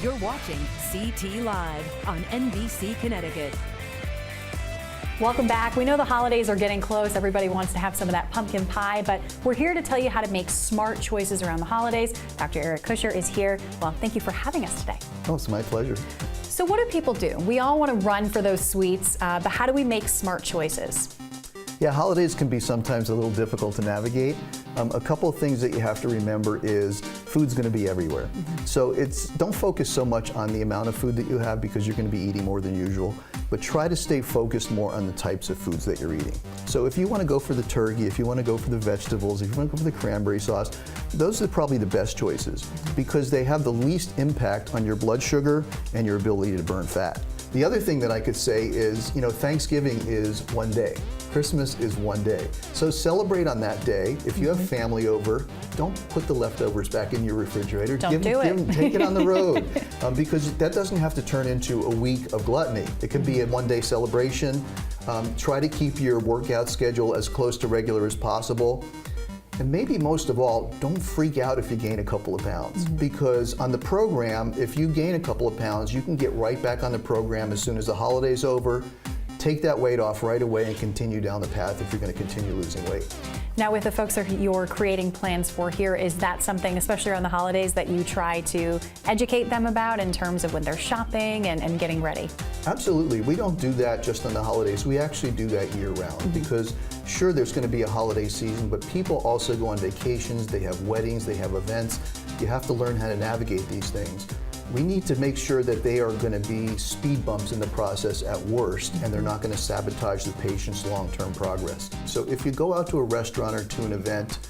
You're watching CT Live on NBC Connecticut. Welcome back. We know the holidays are getting close. Everybody wants to have some of that pumpkin pie, but we're here to tell you how to make smart choices around the holidays. Dr. Eric Kusher is here. Well, thank you for having us today. Oh, it's my pleasure. So what do people do? We all want to run for those sweets, but how do we make smart choices? Yeah, holidays can be sometimes a little difficult to navigate. A couple of things that you have to remember is food's going to be everywhere. So don't focus so much on the amount of food that you have because you're going to be eating more than usual, but try to stay focused more on the types of foods that you're eating. So if you want to go for the turkey, if you want to go for the vegetables, if you want to go for the cranberry sauce, those are probably the best choices because they have the least impact on your blood sugar and your ability to burn fat. The other thing that I could say is, Thanksgiving is one day. Christmas is one day. So celebrate on that day. If you have family over, don't put the leftovers back in your refrigerator. Take it on the road because that doesn't have to turn into a week of gluttony. It could be a one-day celebration. Try to keep your workout schedule as close to regular as possible. And maybe most of all, don't freak out if you gain a couple of pounds because on the program, if you gain a couple of pounds, you can get right back on the program as soon as the holiday's over. Take that weight off right away and continue down the path if you're going to continue losing weight. Now with the folks that you're creating plans for here, is that something, especially around the holidays, that you try to educate them about in terms of when they're shopping and getting ready? Absolutely. We don't do that just on the holidays. We actually do that year-round because sure, there's going to be a holiday season, but people also go on vacations, they have weddings, they have events. You have to learn how to navigate these things. We need to make sure that they are going to be speed bumps in the process at worst, and they're not going to sabotage the patient's long-term progress. So if you go out to a restaurant or to an event,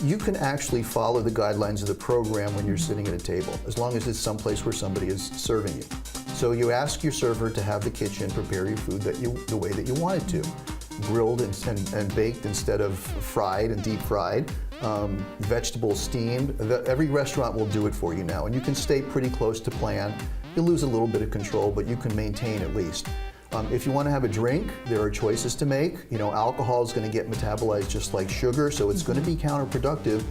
you can actually follow the guidelines of the program when you're sitting at a table, as long as it's someplace where somebody is serving you. So you ask your server to have the kitchen prepare your food the way that you want it to. Grilled and baked instead of fried and deep fried. Vegetables steamed. Every restaurant will do it for you now, and you can stay pretty close to plan. You'll lose a little bit of control, but you can maintain at least. If you want to have a drink, there are choices to make. Alcohol is going to get metabolized just like sugar, so it's going to be counterproductive.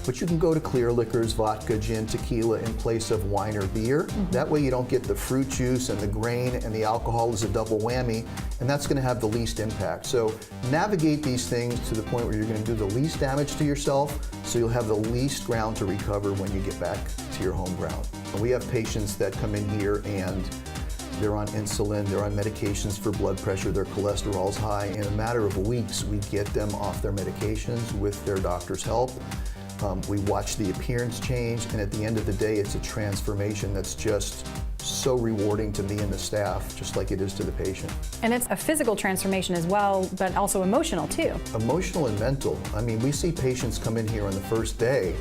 But you can go to clear liquors, vodka, gin, tequila in place of wine or beer. That way you don't get the fruit juice and the grain and the alcohol is a double whammy, and that's going to have the least impact. So navigate these things to the point where you're going to do the least damage to yourself, so you'll have the least ground to recover when you get back to your home ground. And we have patients that come in here and they're on insulin, they're on medications for blood pressure, their cholesterol's high. In a matter of weeks, we get them off their medications with their doctor's help. We watch the appearance change, and at the end of the day, it's a transformation that's just so rewarding to me and the staff, just like it is to the patient. And it's a physical transformation as well, but also emotional too. Emotional and mental. I mean, we see patients come in here on the first day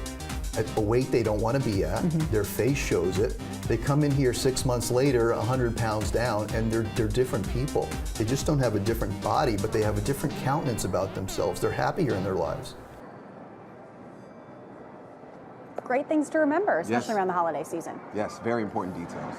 at a weight they don't want to be at. Their face shows it. They come in here 6 months later, 100 pounds down, and they're different people. They just don't have a different body, but they have a different countenance about themselves. They're happier in their lives. Great things to remember, especially around the holiday season. Yes, very important details.